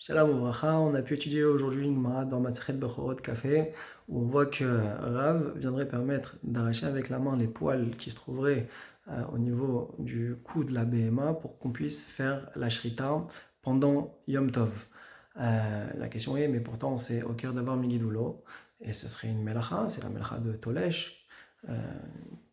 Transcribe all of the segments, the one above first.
Shalom Ouvracha, on a pu étudier aujourd'hui une Gemara dans Masechet Bechorot Café, où on voit que Rav viendrait permettre d'arracher avec la main les poils qui se trouveraient au niveau du cou de la BMA pour qu'on puisse faire la shrita pendant Yom Tov. La question est, mais pourtant c'est au cœur d'avoir Migidoulo, et ce serait une melacha, c'est la melacha de Tolesh. Euh,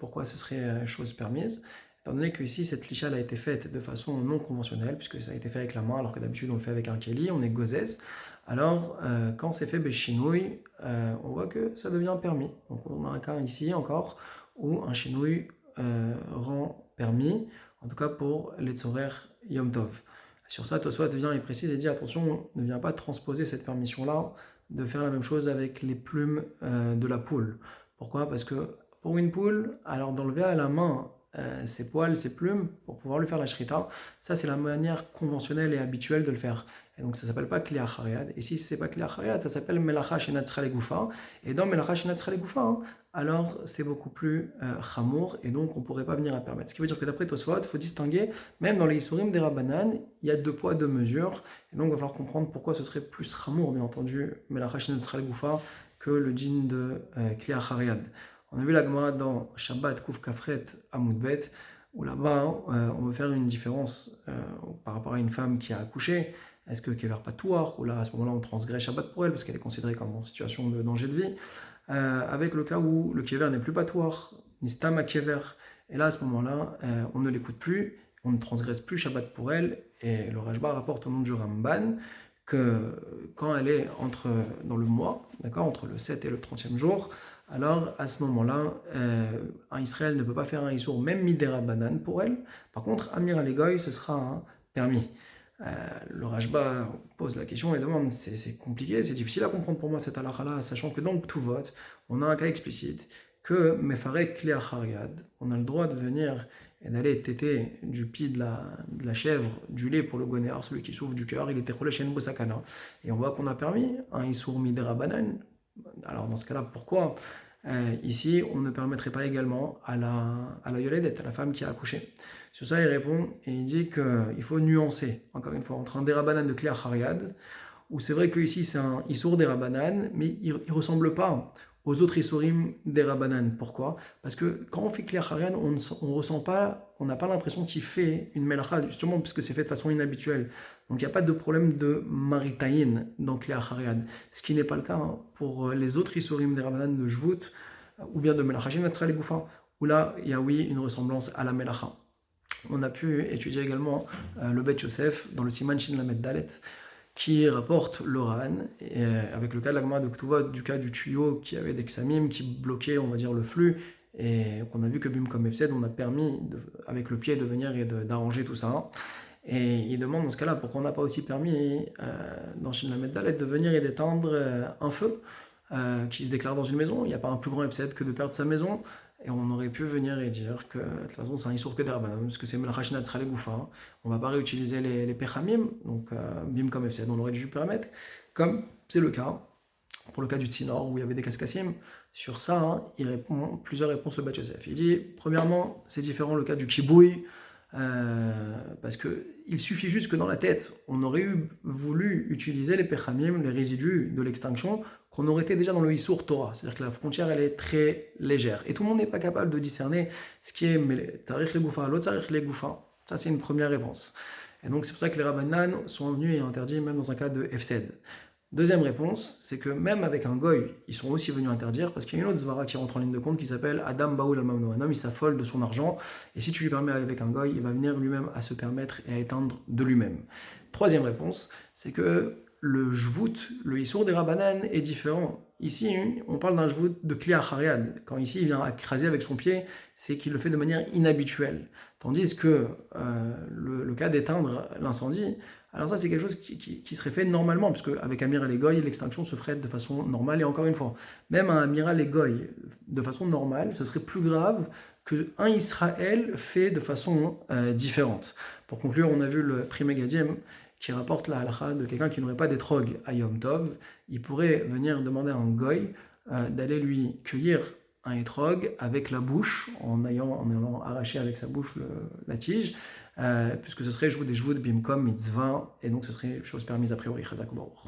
Pourquoi ce serait chose permise? Étant donné que ici cette licha a été faite de façon non conventionnelle, puisque ça a été fait avec la main, alors que d'habitude on le fait avec un keli, on est gozès. Alors quand c'est fait béchinouille, on voit que ça devient permis. Donc on a un cas ici encore où un chinouille rend permis, en tout cas pour les tzorer Yom Tov. Sur ça, Tosfot vient et précise et dit attention, ne viens pas transposer cette permission-là de faire la même chose avec les plumes de la poule. Pourquoi? Parce que pour une poule, alors d'enlever à la main ses poils, ses plumes, pour pouvoir lui faire la shrita, ça c'est la manière conventionnelle et habituelle de le faire. Et donc ça s'appelle pas Kli Achariad. Et si c'est pas Kli Achariad, ça s'appelle Melacha Shenat Legufa. Et dans Melacha Shenat Legufa, alors c'est beaucoup plus chamour, et donc on pourrait pas venir à permettre. Ce qui veut dire que d'après Tosfot, il faut distinguer, même dans les Isurim des Rabbanan, il y a 2 poids, 2 mesures. Et donc il va falloir comprendre pourquoi ce serait plus chamour, bien entendu, Melacha Shenat Legufa, que le djinn de Kli Achariad. On a vu la Gemara dans Shabbat Kouf Kafret Amoudbet, où là-bas on veut faire une différence par rapport à une femme qui a accouché. Est-ce que Kever Patouar, ou là à ce moment-là on transgresse Shabbat pour elle parce qu'elle est considérée comme en situation de danger de vie, avec le cas où le Kever n'est plus Patouar, ni Stam à Kever, et là à ce moment-là on ne l'écoute plus, on ne transgresse plus Shabbat pour elle, et le Rajba rapporte au nom du Ramban que quand elle est dans le mois, d'accord, entre le 7 et le 30e jour, alors à ce moment-là, un Israël ne peut pas faire un Issour, même Midera Banane pour elle. Par contre, Amir Alegoy, ce sera un permis. Le Rajba pose la question et demande, c'est compliqué, c'est difficile à comprendre pour moi cette halakha-là, sachant que dans le Ktuvot, on a un cas explicite, que Mefarek Kli Achariad, on a le droit de venir et d'aller téter du pied de la chèvre, du lait pour le gonéar, celui qui souffre du cœur, il était relé chez Bosakana. Et on voit qu'on a permis un Issour Midera Banane. Alors dans ce cas-là, pourquoi ici on ne permettrait pas également à la Yoledet, à la femme qui a accouché? Sur ça, il répond et il dit qu'il faut nuancer, encore une fois, entre un Derabanan de Kli Achariad, où c'est vrai qu'ici c'est un Issour Derabanan, mais il ne ressemble pas aux autres Issourim Derabanan. Pourquoi? Parce que quand on fait Kli Achariad, on ressent pas, on n'a pas l'impression qu'il fait une melacha, justement parce que c'est fait de façon inhabituelle. Donc il n'y a pas de problème de maritaïn dans Kli Achariad. Ce qui n'est pas le cas pour les autres Issourim Derabanan de Jvout, ou bien de Melacha Shenat Legufa, où là il y a oui une ressemblance à la melacha. On a pu étudier également le Bet Yosef dans le Siman Shin Lamed Dalet, qui rapporte l'Oran, avec le cas de la Gemara de Ktuvot, du cas du tuyau qui avait des ksamim, qui bloquait, on va dire, le flux, et qu'on a vu que Bim comme Efsed, on a permis, avec le pied, de venir et d'arranger tout ça. Et il demande dans ce cas-là pourquoi on n'a pas aussi permis, dans Shin Lamed Dalet, de venir et d'éteindre un feu qui se déclare dans une maison. Il n'y a pas un plus grand Efsed que de perdre sa maison. Et on aurait pu venir et dire que de toute façon c'est un Issour que d'Arbanan, parce que c'est Melacha Shenat Legufa. On ne va pas réutiliser les Pechamim, donc Bim comme Efsed, on aurait dû permettre, comme c'est le cas pour le cas du Tsinor où il y avait des Kaskassim. Sur ça, il répond plusieurs réponses le Bat Yosef. Il dit premièrement, c'est différent le cas du Kibouï, parce qu'il suffit juste que dans la tête, on aurait voulu utiliser les Pechamim, les résidus de l'extinction, qu'on aurait été déjà dans le Issour Torah. C'est-à-dire que la frontière, elle est très légère. Et tout le monde n'est pas capable de discerner ce qui est Tarikh le Goufa, l'autre Tarikh le Goufa. Ça, c'est une première réponse. Et donc, c'est pour ça que les Rabbanan sont venus et interdits, même dans un cas de Efsed. Deuxième réponse, c'est que même avec un goy, ils sont aussi venus interdire, parce qu'il y a une autre zvara qui rentre en ligne de compte qui s'appelle Adam Baoul al-Mamnou. Un homme, il s'affole de son argent, et si tu lui permets avec un goy, il va venir lui-même à se permettre et à éteindre de lui-même. Troisième réponse, c'est que le jvout, le issour des Rabbanan est différent. Ici, on parle d'un jvout de Kli Achariad. Quand ici, il vient écraser avec son pied, c'est qu'il le fait de manière inhabituelle. Tandis que le cas d'éteindre l'incendie, alors ça c'est quelque chose qui serait fait normalement, puisque avec Amiral et Goy, l'extinction se ferait de façon normale, et encore une fois, même un Amiral et Goy, de façon normale, ce serait plus grave qu'un Israël fait de façon différente. Pour conclure, on a vu le Pri Megadim qui rapporte la halakha de quelqu'un qui n'aurait pas d'étrog à Yom Tov. Il pourrait venir demander à un Goy d'aller lui cueillir un étrog avec la bouche, en allant arracher avec sa bouche la tige, puisque ce serait jouer des joues de bimkom mitzvah, et donc ce serait chose permise a priori. Chazak Baruch.